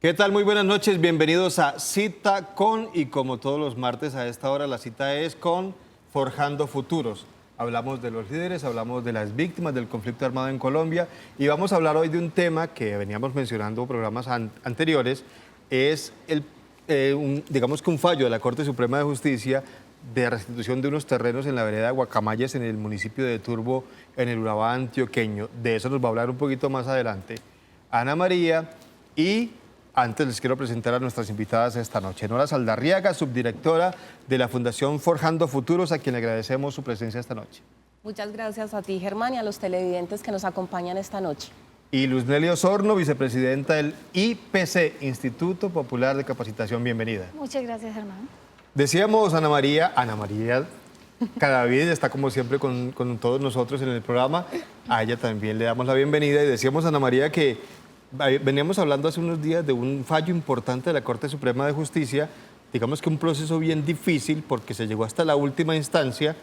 ¿Qué tal? Muy buenas noches, bienvenidos a Cita con, y como todos los martes a esta hora, la cita es con Forjando Futuros. Hablamos de los líderes, hablamos de las víctimas del conflicto armado en Colombia y vamos a hablar hoy de un tema que veníamos mencionando en programas anteriores, es digamos que un fallo de la Corte Suprema de Justicia de restitución de unos terrenos en la vereda de Guacamayas en el municipio de Turbo, en el Urabá antioqueño. De eso nos va a hablar un poquito más adelante Ana María. Y antes les quiero presentar a nuestras invitadas esta noche. Nora Saldarriaga, subdirectora de la Fundación Forjando Futuros, a quien le agradecemos su presencia esta noche. Muchas gracias a ti, Germán, y a los televidentes que nos acompañan esta noche. Y Luz Nelly Osorno, vicepresidenta del IPC, Instituto Popular de Capacitación. Bienvenida. Muchas gracias, Germán. Decíamos Ana María Cadavid está como siempre con todos nosotros en el programa. A ella también le damos la bienvenida y decíamos, Ana María, que veníamos hablando hace unos días de un fallo importante de la Corte Suprema de Justicia, digamos que un proceso bien difícil porque se llegó hasta la última instancia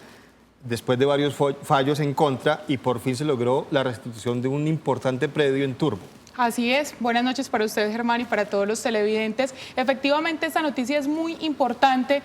después de varios fallos en contra y por fin se logró la restitución de un importante predio en Turbo. Así es. Buenas noches para ustedes, Germán, y para todos los televidentes. Efectivamente, esta noticia es muy importante,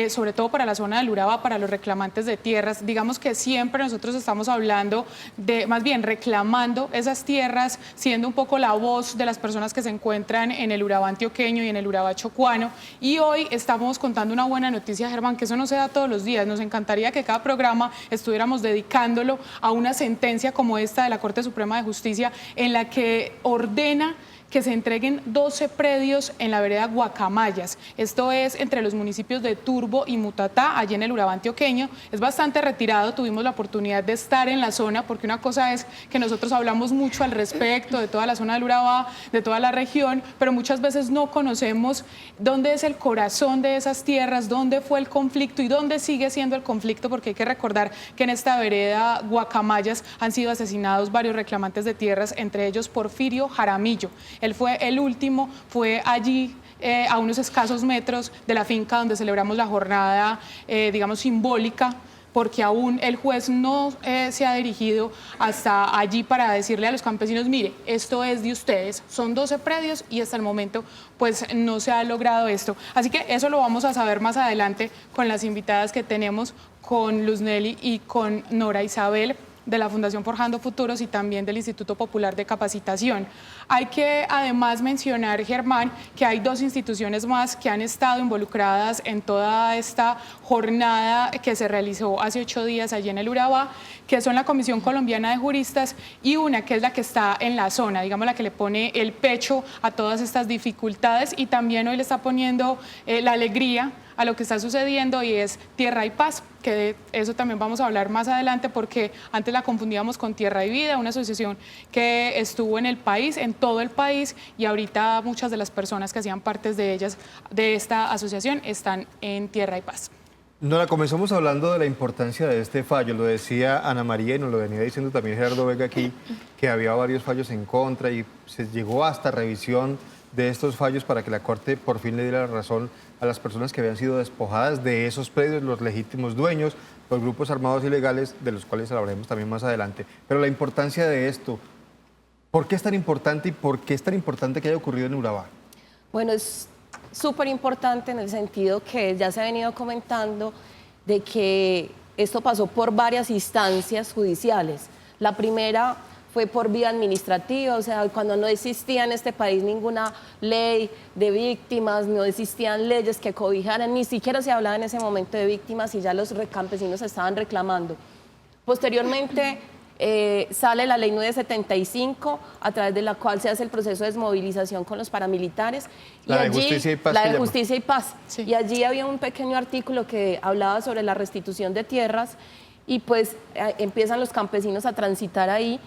sobre todo para la zona del Urabá, para los reclamantes de tierras. Digamos que siempre nosotros estamos hablando de, más bien, reclamando esas tierras, siendo un poco la voz de las personas que se encuentran en el Urabá antioqueño y en el Urabá chocuano. Y hoy estamos contando una buena noticia, Germán, que eso no se da todos los días. Nos encantaría que cada programa estuviéramos dedicándolo a una sentencia como esta de la Corte Suprema de Justicia, en la que ordena que se entreguen 12 predios en la vereda Guacamayas. Esto es entre los municipios de Turbo y Mutatá, allí en el Urabá antioqueño. Es bastante retirado, tuvimos la oportunidad de estar en la zona, porque una cosa es que nosotros hablamos mucho al respecto de toda la zona del Urabá, de toda la región, pero muchas veces no conocemos dónde es el corazón de esas tierras, dónde fue el conflicto y dónde sigue siendo el conflicto, porque hay que recordar que en esta vereda Guacamayas han sido asesinados varios reclamantes de tierras, entre ellos Porfirio Jaramillo. Él fue el último, fue allí a unos escasos metros de la finca donde celebramos la jornada, digamos, simbólica, porque aún el juez no se ha dirigido hasta allí para decirle a los campesinos, mire, esto es de ustedes, son 12 predios y hasta el momento pues no se ha logrado esto. Así que eso lo vamos a saber más adelante con las invitadas que tenemos, con Luz Nelly y con Nora Isabel, de la Fundación Forjando Futuros y también del Instituto Popular de Capacitación. Hay que además mencionar, Germán, que hay dos instituciones más que han estado involucradas en toda esta jornada que se realizó hace 8 días allí en el Urabá, que son la Comisión Colombiana de Juristas y una que es la que está en la zona, digamos la que le pone el pecho a todas estas dificultades y también hoy le está poniendo la alegría a lo que está sucediendo, y es Tierra y Paz, que de eso también vamos a hablar más adelante porque antes la confundíamos con Tierra y Vida, una asociación que estuvo en el país, en todo el país, y ahorita muchas de las personas que hacían partes de ellas, de esta asociación, están en Tierra y Paz. Nora, comenzamos hablando de la importancia de este fallo, lo decía Ana María y nos lo venía diciendo también Gerardo Vega aquí, que había varios fallos en contra y se llegó hasta revisión de estos fallos para que la Corte por fin le diera la razón a las personas que habían sido despojadas de esos predios, los legítimos dueños, los grupos armados ilegales, de los cuales hablaremos también más adelante. Pero la importancia de esto, ¿por qué es tan importante y por qué es tan importante que haya ocurrido en Urabá? Bueno, es súper importante en el sentido que ya se ha venido comentando de que esto pasó por varias instancias judiciales. La primera fue por vía administrativa, o sea, cuando no existía en este país ninguna ley de víctimas, no existían leyes que cobijaran, ni siquiera se hablaba en ese momento de víctimas y ya los campesinos estaban reclamando. Posteriormente sale la ley 975, a través de la cual se hace el proceso de desmovilización con los paramilitares. La de Justicia y Paz. La de Justicia y Paz. Sí. Y allí había un pequeño artículo que hablaba sobre la restitución de tierras y pues empiezan los campesinos a transitar ahí.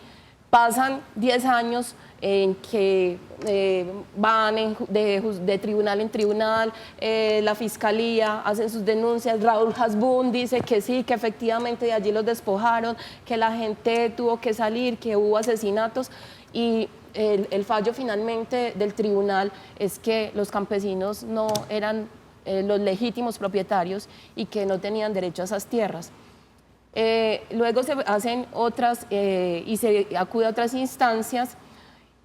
Pasan 10 años en que van de tribunal en tribunal, la fiscalía hacen sus denuncias, Raúl Hasbún dice que sí, que efectivamente de allí los despojaron, que la gente tuvo que salir, que hubo asesinatos y el fallo finalmente del tribunal es que los campesinos no eran los legítimos propietarios y que no tenían derecho a esas tierras. Luego se hacen otras y se acude a otras instancias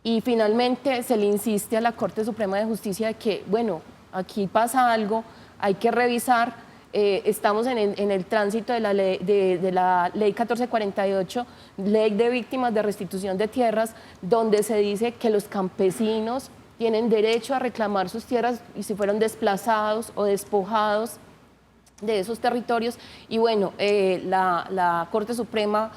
y finalmente se le insiste a la Corte Suprema de Justicia de que, bueno, aquí pasa algo, hay que revisar. Estamos en el tránsito de la ley 1448, ley de víctimas de restitución de tierras, donde se dice que los campesinos tienen derecho a reclamar sus tierras y si fueron desplazados o despojados de esos territorios. Y bueno, la Corte Suprema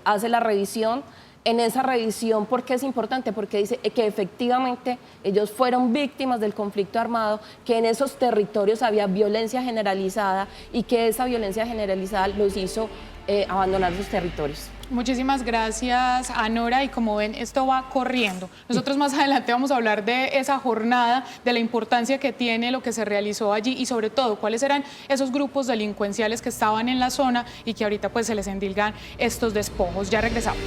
hace la revisión. En esa revisión, ¿por qué es importante? Porque dice que efectivamente ellos fueron víctimas del conflicto armado, que en esos territorios había violencia generalizada y que esa violencia generalizada los hizo abandonar sus territorios. Muchísimas gracias, Anora, y como ven, esto va corriendo. Nosotros más adelante vamos a hablar de esa jornada, de la importancia que tiene lo que se realizó allí y sobre todo cuáles eran esos grupos delincuenciales que estaban en la zona y que ahorita pues se les endilgan estos despojos. Ya regresamos.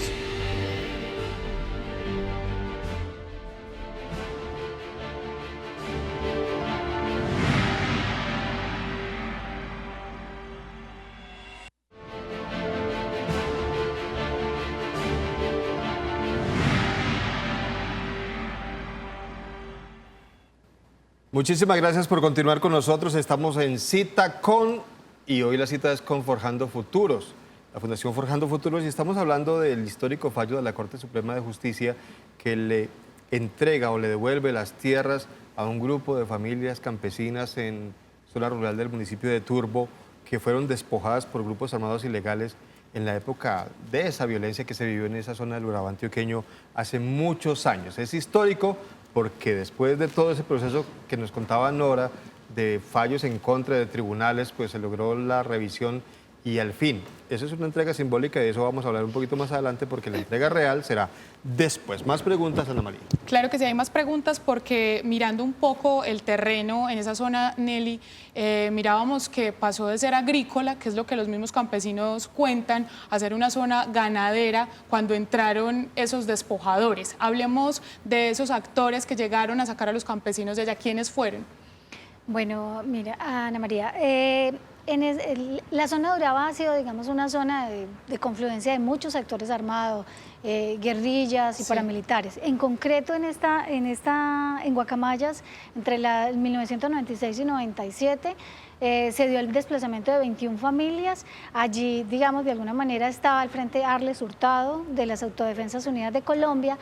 Muchísimas gracias por continuar con nosotros. Estamos en Cita con, y hoy la cita es con Forjando Futuros, la Fundación Forjando Futuros, y estamos hablando del histórico fallo de la Corte Suprema de Justicia que le entrega o le devuelve las tierras a un grupo de familias campesinas en zona rural del municipio de Turbo que fueron despojadas por grupos armados ilegales en la época de esa violencia que se vivió en esa zona del Urabá antioqueño hace muchos años. Es histórico porque después de todo ese proceso que nos contaba Nora, de fallos en contra de tribunales, pues se logró la revisión y al fin. Eso es una entrega simbólica y de eso vamos a hablar un poquito más adelante porque la entrega real será después. Más preguntas, Ana María. Claro que sí, hay más preguntas porque mirando un poco el terreno en esa zona, Nelly, mirábamos que pasó de ser agrícola, que es lo que los mismos campesinos cuentan, a ser una zona ganadera cuando entraron esos despojadores. Hablemos de esos actores que llegaron a sacar a los campesinos de allá. ¿Quiénes fueron? Bueno, mira, Ana María, la zona de Urabá ha sido, digamos, una zona de confluencia de muchos sectores armados, guerrillas y paramilitares. En concreto, en Guacamayas, entre 1996 y 97, se dio el desplazamiento de 21 familias. Allí, digamos, de alguna manera estaba al frente Arles Hurtado, de las Autodefensas Unidas de Colombia,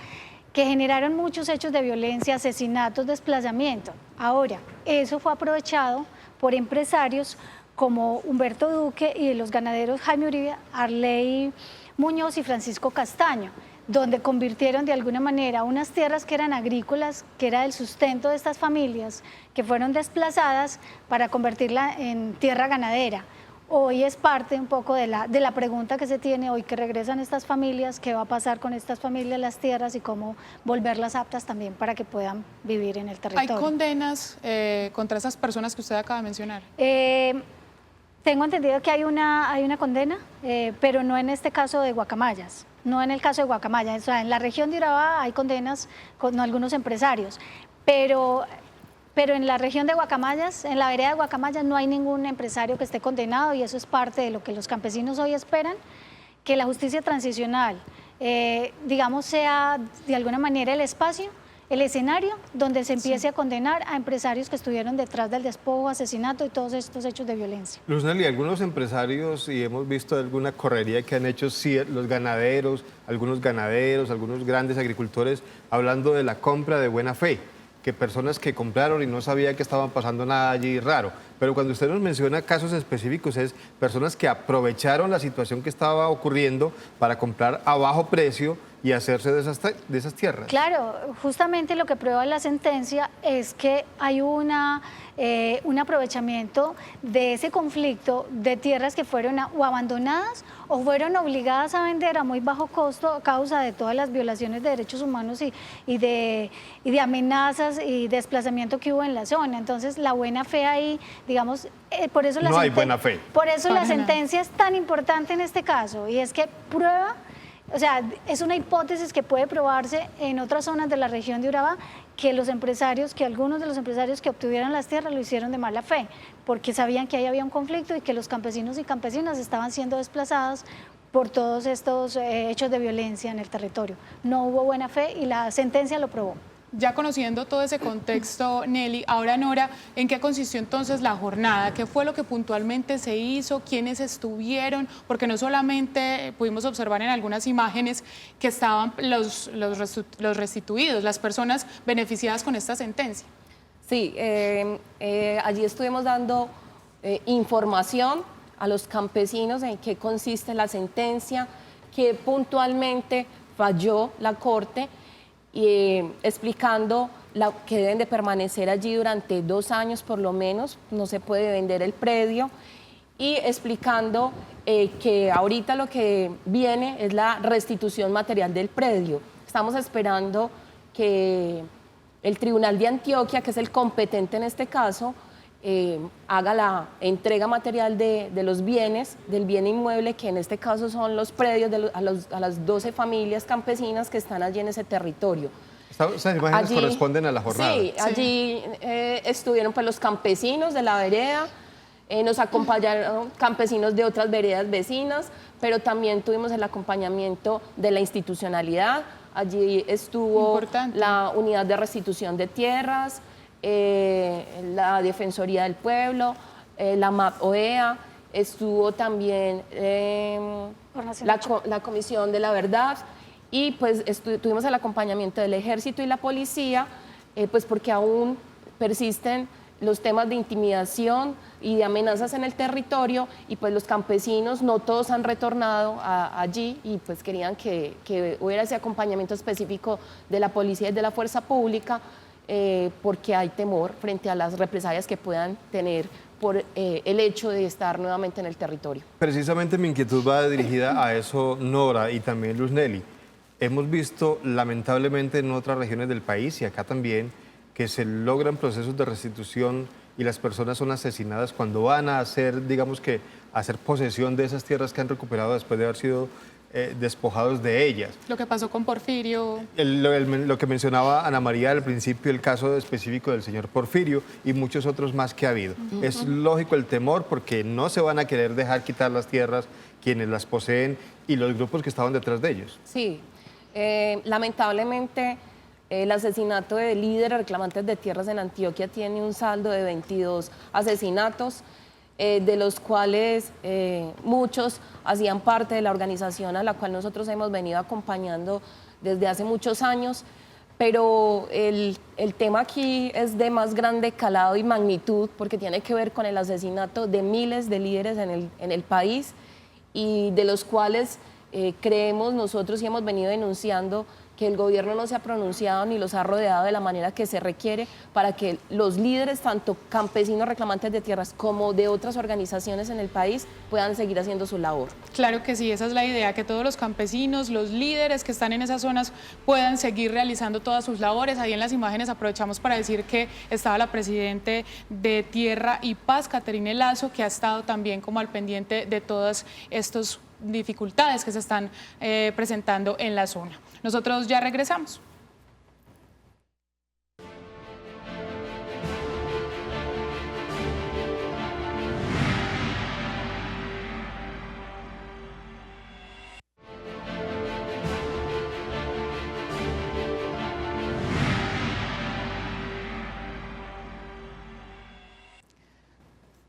que generaron muchos hechos de violencia, asesinatos, desplazamiento. Ahora, eso fue aprovechado por empresarios como Humberto Duque y de los ganaderos Jaime Uribe, Arley Muñoz y Francisco Castaño, donde convirtieron de alguna manera unas tierras que eran agrícolas, que era el sustento de estas familias, que fueron desplazadas para convertirla en tierra ganadera. Hoy es parte un poco de la pregunta que se tiene hoy que regresan estas familias, qué va a pasar con estas familias, las tierras y cómo volverlas aptas también para que puedan vivir en el territorio. ¿Hay condenas contra esas personas que usted acaba de mencionar? Tengo entendido que hay una condena, pero no en este caso de Guacamayas, no en el caso de Guacamayas. O sea, en la región de Urabá hay condenas con algunos empresarios, pero en la región de Guacamayas, en la vereda de Guacamayas, no hay ningún empresario que esté condenado y eso es parte de lo que los campesinos hoy esperan, que la justicia transicional, digamos, sea de alguna manera el espacio, el escenario donde se empiece a condenar a empresarios que estuvieron detrás del despojo, asesinato y todos estos hechos de violencia. Luz Nelly, algunos empresarios, y hemos visto alguna correría que han hecho los ganaderos, algunos grandes agricultores, hablando de la compra de buena fe, que personas que compraron y no sabían que estaban pasando nada allí raro. Pero cuando usted nos menciona casos específicos, es personas que aprovecharon la situación que estaba ocurriendo para comprar a bajo precio y hacerse de esas tierras. Claro, justamente lo que prueba la sentencia es que hay un aprovechamiento de ese conflicto de tierras que fueron o abandonadas o fueron obligadas a vender a muy bajo costo a causa de todas las violaciones de derechos humanos y de amenazas y desplazamiento que hubo en la zona. Entonces, la buena fe ahí, digamos, por eso no hay buena fe. Por eso la sentencia es tan importante en este caso y es que prueba. O sea, es una hipótesis que puede probarse en otras zonas de la región de Urabá que algunos de los empresarios que obtuvieron las tierras lo hicieron de mala fe, porque sabían que ahí había un conflicto y que los campesinos y campesinas estaban siendo desplazados por todos estos hechos de violencia en el territorio. No hubo buena fe y la sentencia lo probó. Ya conociendo todo ese contexto, Nelly, ahora Nora, ¿en qué consistió entonces la jornada? ¿Qué fue lo que puntualmente se hizo? ¿Quiénes estuvieron? Porque no solamente pudimos observar en algunas imágenes que estaban los restituidos, las personas beneficiadas con esta sentencia. Sí, allí estuvimos dando información a los campesinos en qué consiste la sentencia, qué puntualmente falló la Corte, explicando que deben de permanecer allí durante 2 años por lo menos, no se puede vender el predio, y explicando que ahorita lo que viene es la restitución material del predio. Estamos esperando que el Tribunal de Antioquia, que es el competente en este caso, haga la entrega material de los bienes, del bien inmueble, que en este caso son los predios a las 12 familias campesinas que están allí en ese territorio. Esas imágenes corresponden a la jornada. Sí, allí estuvieron pues, los campesinos de la vereda, nos acompañaron campesinos de otras veredas vecinas, pero también tuvimos el acompañamiento de la institucionalidad. Allí estuvo la Unidad de Restitución de Tierras, la Defensoría del Pueblo, la MAP-OEA, estuvo también la Comisión de la Verdad, y pues tuvimos el acompañamiento del Ejército y la Policía, pues porque aún persisten los temas de intimidación y de amenazas en el territorio, y pues los campesinos no todos han retornado allí, y pues querían que hubiera ese acompañamiento específico de la policía y de la fuerza pública, porque hay temor frente a las represalias que puedan tener por el hecho de estar nuevamente en el territorio. Precisamente mi inquietud va dirigida a eso, Nora, y también Luz Nelly. Hemos visto lamentablemente en otras regiones del país y acá también que se logran procesos de restitución y las personas son asesinadas cuando van a hacer, digamos que, hacer posesión de esas tierras que han recuperado después de haber sido despojados de ellas. Lo que pasó con Porfirio. Lo que mencionaba Ana María al principio, el caso específico del señor Porfirio y muchos otros más que ha habido. Es lógico el temor porque no se van a querer dejar quitar las tierras quienes las poseen y los grupos que estaban detrás de ellos. Sí, lamentablemente el asesinato de líderes reclamantes de tierras en Antioquia tiene un saldo de 22 asesinatos, de los cuales muchos hacían parte de la organización a la cual nosotros hemos venido acompañando desde hace muchos años, pero el tema aquí es de más grande calado y magnitud porque tiene que ver con el asesinato de miles de líderes en el país, y de los cuales creemos nosotros y hemos venido denunciando que el gobierno no se ha pronunciado ni los ha rodeado de la manera que se requiere para que los líderes, tanto campesinos reclamantes de tierras como de otras organizaciones en el país, puedan seguir haciendo su labor. Claro que sí, esa es la idea, que todos los campesinos, los líderes que están en esas zonas puedan seguir realizando todas sus labores. Ahí en las imágenes aprovechamos para decir que estaba la presidente de Tierra y Paz, Caterine Lazo, que ha estado también como al pendiente de todas estos dificultades que se están presentando en la zona. Nosotros ya regresamos.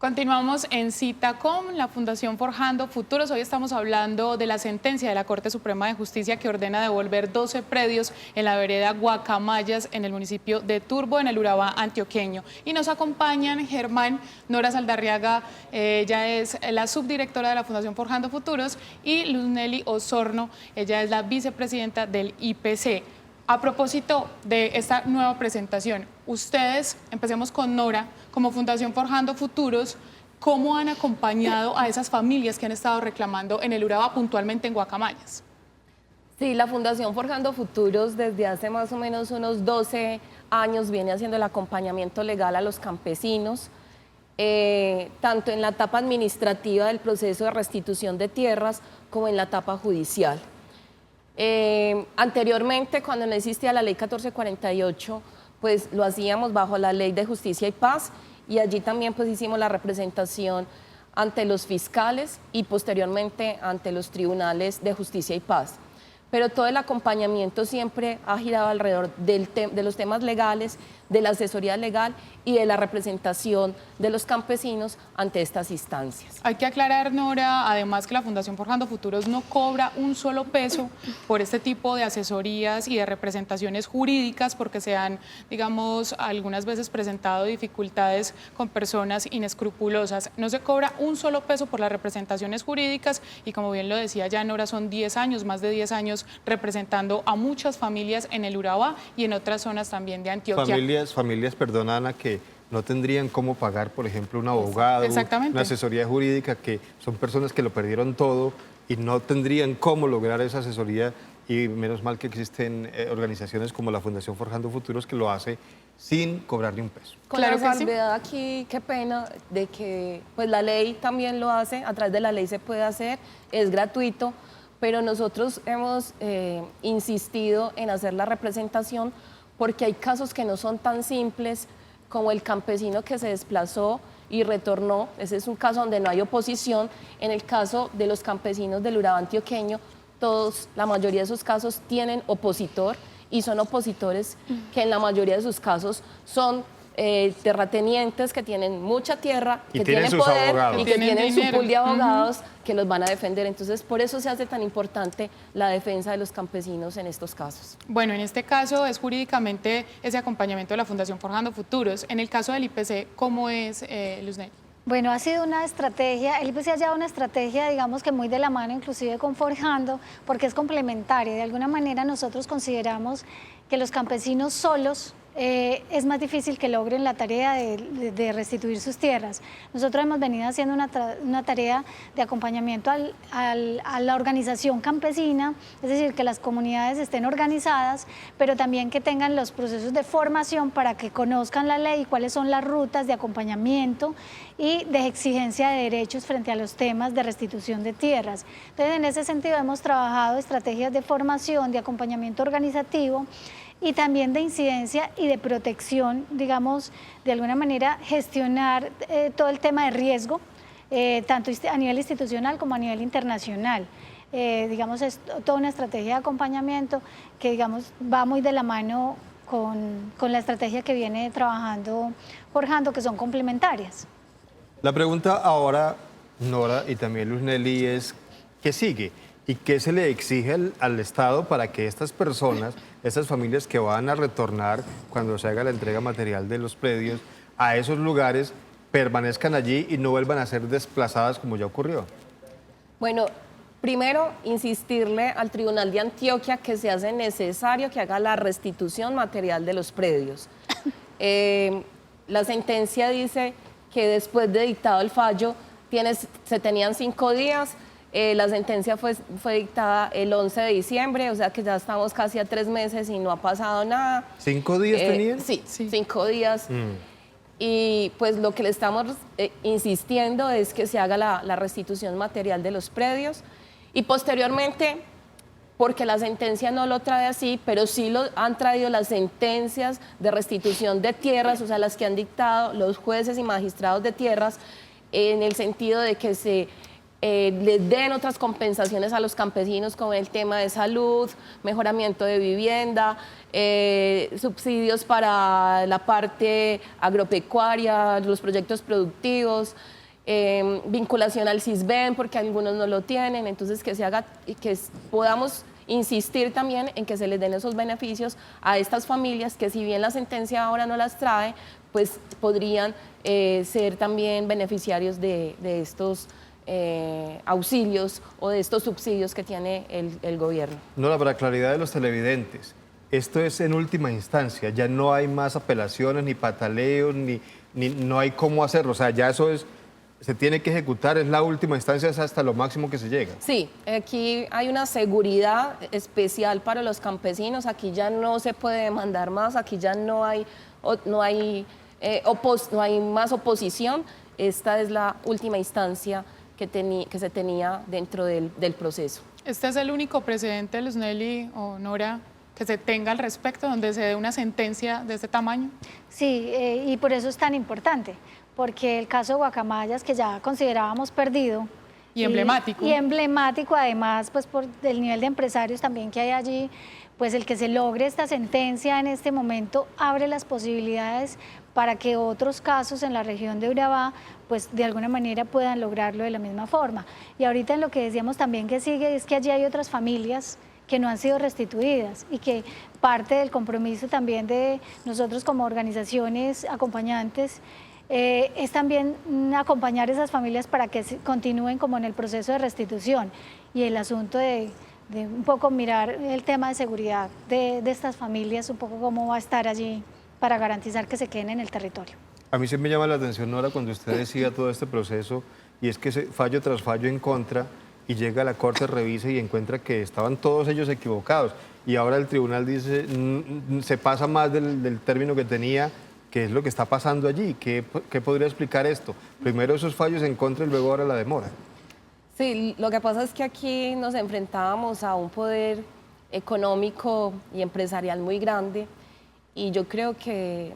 Continuamos en Cita con la Fundación Forjando Futuros. Hoy estamos hablando de la sentencia de la Corte Suprema de Justicia que ordena devolver 12 predios en la vereda Guacamayas, en el municipio de Turbo, en el Urabá antioqueño. Y nos acompañan Germán Nora Saldarriaga, ella es la subdirectora de la Fundación Forjando Futuros, y Luz Nelly Osorno, ella es la vicepresidenta del IPC. A propósito de esta nueva presentación, ustedes, empecemos con Nora, como Fundación Forjando Futuros, ¿cómo han acompañado a esas familias que han estado reclamando en el Urabá, puntualmente en Guacamayas? Sí, la Fundación Forjando Futuros desde hace más o menos unos 12 años viene haciendo el acompañamiento legal a los campesinos, tanto en la etapa administrativa del proceso de restitución de tierras como en la etapa judicial. Anteriormente, cuando no existía la ley 1448, pues lo hacíamos bajo la Ley de Justicia y Paz, y allí también pues hicimos la representación ante los fiscales y posteriormente ante los tribunales de justicia y paz. Pero todo el acompañamiento siempre ha girado alrededor de los temas legales, de la asesoría legal y de la representación de los campesinos ante estas instancias. Hay que aclarar, Nora, además que la Fundación Forjando Futuros no cobra un solo peso por este tipo de asesorías y de representaciones jurídicas, porque se han, digamos, algunas veces presentado dificultades con personas inescrupulosas. No se cobra un solo peso por las representaciones jurídicas y, como bien lo decía ya Nora, son 10 años, más de 10 años representando a muchas familias en el Urabá y en otras zonas también de Antioquia. Familias, perdón, Ana, que no tendrían cómo pagar, por ejemplo, un abogado, una asesoría jurídica, que son personas que lo perdieron todo y no tendrían cómo lograr esa asesoría, y menos mal que existen organizaciones como la Fundación Forjando Futuros que lo hace sin cobrar ni un peso. Con la salvedad aquí, qué pena, de que pues la ley también lo hace, a través de la ley se puede hacer, es gratuito, pero nosotros hemos insistido en hacer la representación porque hay casos que no son tan simples como el campesino que se desplazó y retornó. Ese es un caso donde no hay oposición. En el caso de los campesinos del Urabá antioqueño, la mayoría de sus casos tienen opositor y son opositores que en la mayoría de sus casos son terratenientes que tienen mucha tierra, que tienen poder y que tienen su pool de abogados que los van a defender. Entonces, por eso se hace tan importante la defensa de los campesinos en estos casos. Bueno, en este caso es jurídicamente ese acompañamiento de la Fundación Forjando Futuros. En el caso del IPC, ¿cómo es, Luznery? Bueno, ha sido una estrategia, el IPC ha llevado una estrategia, digamos que muy de la mano, inclusive con Forjando, porque es complementaria. De alguna manera nosotros consideramos que los campesinos solos es más difícil que logren la tarea de restituir sus tierras. Nosotros hemos venido haciendo una tarea de acompañamiento a la organización campesina, es decir, que las comunidades estén organizadas, pero también que tengan los procesos de formación para que conozcan la ley, cuáles son las rutas de acompañamiento y de exigencia de derechos frente a los temas de restitución de tierras. Entonces, en ese sentido hemos trabajado estrategias de formación, de acompañamiento organizativo, y también de incidencia y de protección, digamos, de alguna manera gestionar todo el tema de riesgo, tanto a nivel institucional como a nivel internacional. Digamos, es toda una estrategia de acompañamiento que, digamos, va muy de la mano con la estrategia que viene trabajando Forjando, que son complementarias. La pregunta ahora, Nora y también Luznery, es ¿qué sigue? ¿Y qué se le exige al Estado para que estas personas, estas familias que van a retornar cuando se haga la entrega material de los predios a esos lugares, permanezcan allí y no vuelvan a ser desplazadas como ya ocurrió? Bueno, primero, insistirle al Tribunal de Antioquia que se hace necesario que haga la restitución material de los predios. La sentencia dice que después de dictado el fallo se tenían 5 días. La sentencia fue dictada el 11 de diciembre, o sea que ya estamos casi a 3 meses y no ha pasado nada. ¿5 días tenían? Sí, 5 días. Y pues lo que le estamos insistiendo es que se haga la restitución material de los predios y posteriormente, porque la sentencia no lo trae así, pero sí lo han traído las sentencias de restitución de tierras, o sea, las que han dictado los jueces y magistrados de tierras, en el sentido de que se les den otras compensaciones a los campesinos como el tema de salud, mejoramiento de vivienda, subsidios para la parte agropecuaria, los proyectos productivos, vinculación al CISBEN porque algunos no lo tienen, entonces que se haga y que podamos insistir también en que se les den esos beneficios a estas familias que si bien la sentencia ahora no las trae, pues podrían ser también beneficiarios de estos auxilios o de estos subsidios que tiene el gobierno. No, para claridad de los televidentes, esto es en última instancia, ya no hay más apelaciones, ni pataleos, ni no hay cómo hacerlo, o sea, ya eso se tiene que ejecutar, es la última instancia, es hasta lo máximo que se llega. Sí, aquí hay una seguridad especial para los campesinos, aquí ya no se puede demandar más, aquí ya no hay más oposición, esta es la última instancia que se tenía dentro del proceso. ¿Este es el único precedente, Luznery o Nora, que se tenga al respecto, donde se dé una sentencia de este tamaño? Sí, y por eso es tan importante, porque el caso de Guacamayas, que ya considerábamos perdido, Y emblemático. Y emblemático además, pues por el nivel de empresarios también que hay allí, pues el que se logre esta sentencia en este momento abre las posibilidades para que otros casos en la región de Urabá, pues de alguna manera puedan lograrlo de la misma forma. Y ahorita en lo que decíamos también que sigue es que allí hay otras familias que no han sido restituidas y que parte del compromiso también de nosotros como organizaciones acompañantes es también acompañar a esas familias para que continúen como en el proceso de restitución y el asunto de un poco mirar el tema de seguridad de estas familias, un poco cómo va a estar allí para garantizar que se queden en el territorio. A mí sí me llama la atención, Nora, cuando usted decía todo este proceso, y es que fallo tras fallo en contra, y llega a la Corte, revisa y encuentra que estaban todos ellos equivocados. Y ahora el tribunal dice, se pasa más del término que tenía. ¿Qué es lo que está pasando allí? ¿Qué podría explicar esto? Primero esos fallos en contra y luego ahora la demora. Sí, lo que pasa es que aquí nos enfrentábamos a un poder económico y empresarial muy grande y yo creo que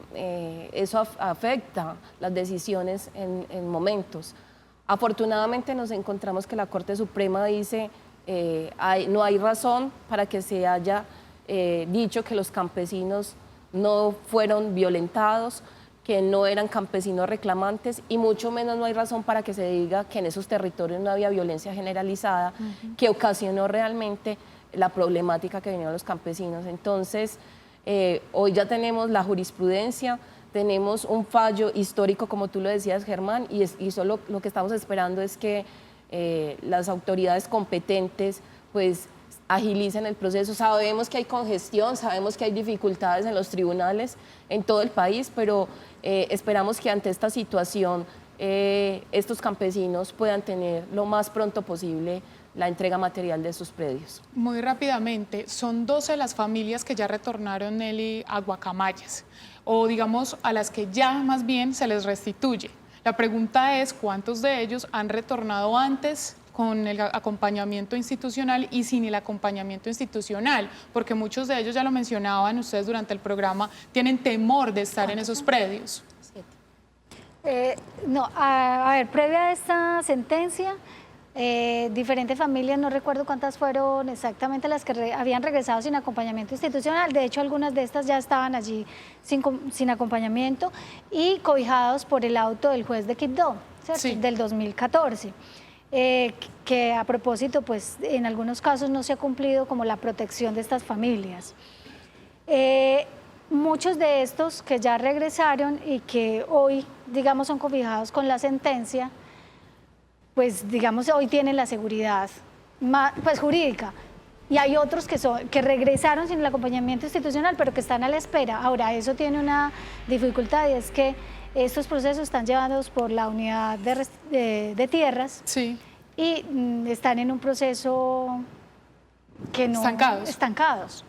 eso afecta las decisiones en momentos. Afortunadamente nos encontramos que la Corte Suprema dice no hay razón para que se haya dicho que los campesinos no fueron violentados, que no eran campesinos reclamantes y mucho menos no hay razón para que se diga que en esos territorios no había violencia generalizada que ocasionó realmente la problemática que vinieron los campesinos. Entonces, hoy ya tenemos la jurisprudencia, tenemos un fallo histórico, como tú lo decías, Germán, y solo lo que estamos esperando es que las autoridades competentes pues agilicen el proceso. Sabemos que hay congestión, sabemos que hay dificultades en los tribunales en todo el país, pero esperamos que ante esta situación estos campesinos puedan tener lo más pronto posible la entrega material de sus predios. Muy rápidamente, son 12 las familias que ya retornaron, Nelly, a Guacamayas, o digamos a las que ya más bien se les restituye. La pregunta es, ¿cuántos de ellos han retornado antes con el acompañamiento institucional y sin el acompañamiento institucional? Porque muchos de ellos, ya lo mencionaban ustedes durante el programa, tienen temor de estar en esos predios. No, a ver, previa a esta sentencia, diferentes familias, no recuerdo cuántas fueron exactamente las que habían regresado sin acompañamiento institucional. De hecho, algunas de estas ya estaban allí sin acompañamiento y cobijados por el auto del juez de Quibdó, Sí. del 2014. Que a propósito, pues en algunos casos no se ha cumplido como la protección de estas familias. Muchos de estos que ya regresaron y que hoy, digamos, son cobijados con la sentencia, pues digamos hoy tienen la seguridad pues jurídica. Y hay otros que regresaron sin el acompañamiento institucional, pero que están a la espera. Ahora, eso tiene una dificultad y es que estos procesos están llevados por la unidad de tierras. Sí. Y están en un proceso que no... Estancados.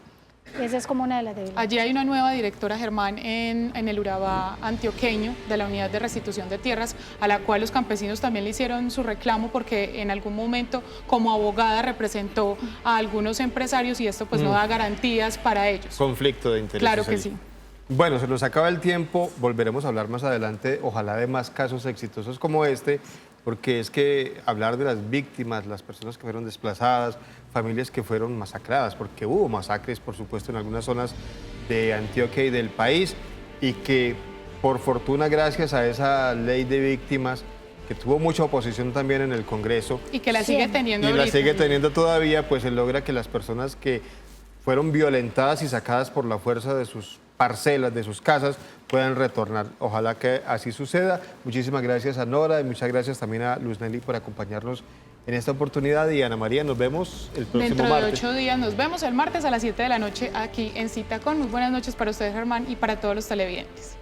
Esa es como una de las debilidades. Allí hay una nueva directora, Germán, en el Urabá antioqueño de la Unidad de Restitución de Tierras, a la cual los campesinos también le hicieron su reclamo porque en algún momento como abogada representó a algunos empresarios y esto pues no da garantías para ellos. Conflicto de intereses. Claro que ahí. sí. Bueno, se nos acaba el tiempo, volveremos a hablar más adelante, ojalá de más casos exitosos como este, porque es que hablar de las víctimas, las personas que fueron desplazadas, familias que fueron masacradas, porque hubo masacres, por supuesto, en algunas zonas de Antioquia y del país, y que por fortuna, gracias a esa ley de víctimas, que tuvo mucha oposición también en el Congreso, Y que la sigue teniendo y la ahorita. sigue teniendo todavía, pues se logra que las personas que fueron violentadas y sacadas por la fuerza de sus parcelas, de sus casas, puedan retornar. Ojalá que así suceda. Muchísimas gracias a Nora y muchas gracias también a Luz Nelly por acompañarnos en esta oportunidad. Y Ana María, nos vemos el próximo Dentro de martes. 8 días nos vemos el martes a las 7 de la noche aquí en Cita Con. Muy buenas noches para ustedes, Germán, y para todos los televidentes.